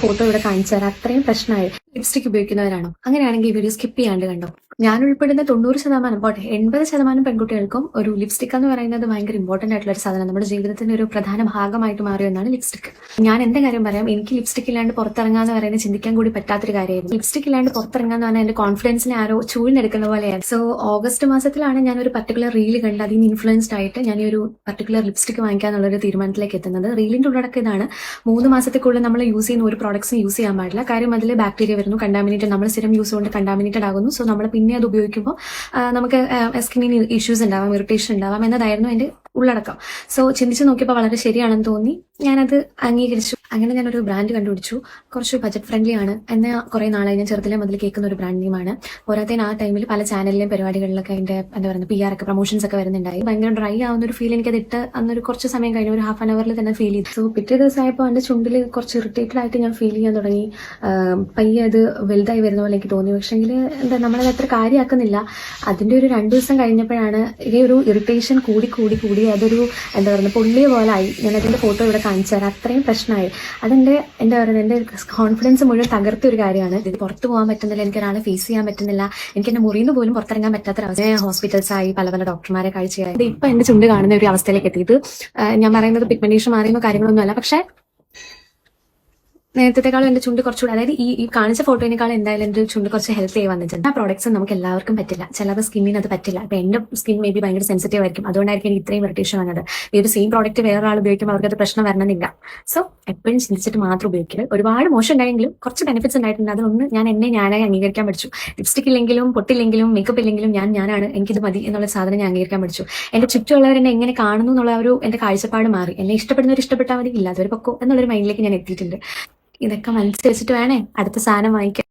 Photo ഇവിടെ കാണിച്ചു തരാം. അത്രയും പ്രശ്നമായി. ലിപ്സ്റ്റിക് ഉപയോഗിക്കുന്നവരാണോ? അങ്ങനെയാണെങ്കിൽ ഈ വീഡിയോ സ്കിപ്പ് ചെയ്യാണ്ട് കണ്ടോ. ഞാൻ ഉൾപ്പെടുന്ന 90% പോട്ടെ 80% പെൺകുട്ടികൾക്കും ഒരു ലിപ്സ്റ്റിക് എന്ന് പറയുന്നത് ഭയങ്കര ഇമ്പോർട്ടന്റ് ആയിട്ടുള്ള ഒരു സാധനം, നമ്മുടെ ജീവിതത്തിന്റെ ഒരു പ്രധാന ഭാഗമായിട്ട് മാറിയെന്നാണ് ലിപ്സ്റ്റിക്. ഞാൻ എന്റെ കാര്യം പറയാം. എനിക്ക് ലിപ്സ്റ്റിക് ഇല്ലാണ്ട് പുറത്തിറങ്ങാന്ന് പറയുന്നത് ചിന്തിക്കാൻ കൂടി പറ്റാത്തൊരു കാര്യമായിരുന്നു. ലിപ്സ്റ്റിക് ഇല്ലാണ്ട് പുറത്തിറങ്ങാന്ന് പറഞ്ഞാൽ എന്റെ കോൺഫിഡൻസിനെ ആരോ ചൂഴ്ന്നെടുക്കുന്ന പോലെയാണ്. സോ ഓഗസ്റ്റ് മാസത്തിലാണ് ഞാൻ ഒരു പർട്ടിക്കുലർ റീൽ കണ്ട് അതിന് ഇൻഫ്ലുവൻസ്ഡ് ആയിട്ട് ഞാൻ ഒരു പർട്ടിക്കുലർ ലിപ്സ്റ്റിക് വാങ്ങിക്കാന്നുള്ളൊരു തീരുമാനത്തിലേക്ക് എത്തുന്നത്. റീലിന്റെ ഉള്ളടക്കം ഇതാണ്: 3 മാസത്തേക്കുള്ളിൽ നമ്മൾ യൂസ് ചെയ്യുന്ന ഒരു പ്രോഡക്ട്സും യൂസ് ചെയ്യാൻ പാടില്ല. കാര്യം അതിൽ ബാക്ടീരിയ വരുന്നു, കണ്ടാമിനേറ്റഡ്, നമ്മൾ സ്ഥിരം യൂസ് കൊണ്ട് കണ്ടാമിനേറ്റഡ് ആകുന്നു. സോ നമ്മൾ പിന്നെ അത് ഉപയോഗിക്കുമ്പോൾ നമുക്ക് സ്കിന്നിന് ഇഷ്യൂസ് ഉണ്ടാവാം, ഇറിറ്റേഷൻ ഉണ്ടാവാം എന്നതായിരുന്നു എൻ്റെ ഉള്ളടക്കം. സോ ചിന്തിച്ച് നോക്കിയപ്പോൾ വളരെ ശരിയാണെന്ന് തോന്നി. ഞാനത് അംഗീകരിച്ചു. അങ്ങനെ ഞാനൊരു ബ്രാൻഡ് കണ്ടുപിടിച്ചു. കുറച്ച് ബജറ്റ് ഫ്രണ്ട്ലി ആണ്. എന്നാൽ കുറേ നാളായി ഞാൻ ചെറുതിലെ മുതൽ കേൾക്കുന്ന ഒരു ബ്രാൻഡ് നെയിമാണ്. പോരാത്തതിന് ആ ടൈമിൽ പല ചാനലിലെയും പരിപാടികളിലൊക്കെ അതിന്റെ എന്താ പറയുക PR ഒക്കെ പ്രൊമോഷൻസ് ഒക്കെ വരുന്നുണ്ടായി. ഭയങ്കര ഡ്രൈ ആവുന്ന ഒരു ഫീൽ എനിക്കത് ഇട്ട് അന്നൊരു കുറച്ച് സമയം കഴിഞ്ഞു, ഒരു ഹാഫ് ആൻ അവറിൽ തന്നെ ഫീൽ ചെയ്തു. സോ പിറ്റേ ദിവസമായപ്പോൾ എൻ്റെ ചുണ്ടിൽ കുറച്ച് ഇറിറ്റേറ്റഡ് ആയിട്ട് ഞാൻ ഫീൽ ചെയ്യാൻ തുടങ്ങി. പയ്യെ അത് വലുതായി വരുന്ന പോലെ എനിക്ക് തോന്നി. പക്ഷേങ്കിൽ എന്താ നമ്മളത് അത്ര കാര്യമാക്കുന്നില്ല. അതിന്റെ ഒരു 2 ദിവസം കഴിഞ്ഞപ്പോഴാണ് ഈ ഒരു ഇറിറ്റേഷൻ കൂടി അതൊരു എന്താ പറയുക പൊള്ളിയ പോലെ ആയി. ഞാൻ അതിന്റെ ഫോട്ടോ ഇവിടെ കാണിച്ചു തരാം. അത്രയും പ്രശ്നമായി. അതെന്റെ എന്താ പറയുക എന്റെ കോൺഫിഡൻസ് മുഴുവൻ തകർത്തിയ ഒരു കാര്യമാണ്. ഇത് പുറത്തു പോകാൻ പറ്റുന്നില്ല, എനിക്ക് ഒരാളെ ഫേസ് ചെയ്യാൻ പറ്റുന്നില്ല, എനിക്ക് എന്റെ മുറിയിൽ നിന്ന് പോലും പുറത്തിറങ്ങാൻ പറ്റാത്തൊരവസ്ഥ. ഹോസ്പിറ്റൽസായി, പല ഡോക്ടർമാരെ കാഴ്ചയായി. ഇത് ഇപ്പൊ എന്റെ ചുണ്ട് കാണുന്ന ഒരു അവസ്ഥയിലേക്ക് എത്തി. ഇത് ഞാൻ പറയുന്നത് പിഗ്മെന്റേഷൻ മാറിയുന്ന കാര്യങ്ങളൊന്നും അല്ല. പക്ഷെ നേരത്തെക്കാളും എന്റെ ചുണ്ട് കുറച്ചുകൂടി, അതായത് ഈ കാണിച്ച ഫോട്ടോയിനേക്കാളും എന്തായാലും എന്റെ ചുണ്ട് കുറച്ച് ഹെൽത്ത് ആയി വന്നിട്ടുണ്ട്. ആ പ്രോഡക്ട്സ് നമുക്ക് എല്ലാവർക്കും പറ്റില്ല. ചിലത് സ്കിന്നിന് അത് പറ്റില്ല. അപ്പൊ എന്റെ സ്കിൻ മേ ബി ഭയങ്കര സെൻസിറ്റീവ് ആയിരിക്കും. അതുകൊണ്ടായിരിക്കും എനിക്ക് ഇത്രയും ഇറിറ്റേഷൻ വന്നത്. ഈ ഒരു സെയിം പ്രോഡക്റ്റ് വേറെ ആൾ ഉപയോഗിക്കുമ്പോൾ അവർക്ക് അത് പ്രശ്നം വരണമെന്നില്ല. സോ എപ്പോഴും ചിന്തിച്ചിട്ട് മാത്രം ഉപയോഗിക്കുക. ഒരുപാട് മോശം ഉണ്ടായെങ്കിലും കുറച്ച് ബെനിഫിറ്റ്സ് ഉണ്ടായിട്ടുണ്ട്. അതൊന്ന് ഞാനായി അംഗീകരിക്കാൻ പഠിച്ചു. ലിപ്സ്റ്റിക് ഇല്ലെങ്കിലും പൊട്ടില്ലെങ്കിലും മേക്കപ്പ് ഇല്ലെങ്കിലും ഞാനാണ്, എനിക്കിത് മതി എന്നുള്ള സാധനം ഞാൻ അംഗീകരിക്കാൻ പഠിച്ചു. എന്റെ ചുറ്റുമുള്ളവർ എന്നെ എങ്ങനെ കാണുന്നു എന്നുള്ള ഒരു എന്റെ കാഴ്ചപ്പാട് മാറി. എന്നെ ഇഷ്ടപ്പെടുന്നവർ ഇഷ്ടപ്പെട്ടാൽ മതി, ഇല്ലാത്തവർ പൊക്കോ എന്നുള്ളൊരു മൈൻഡിലേക്ക് ഞാൻ എത്തിയിട്ടുണ്ട്. ഇതൊക്കെ മനസ്സിൽ വെച്ചിട്ട് വേണേ അടുത്ത സാധനം വാങ്ങിക്കാൻ.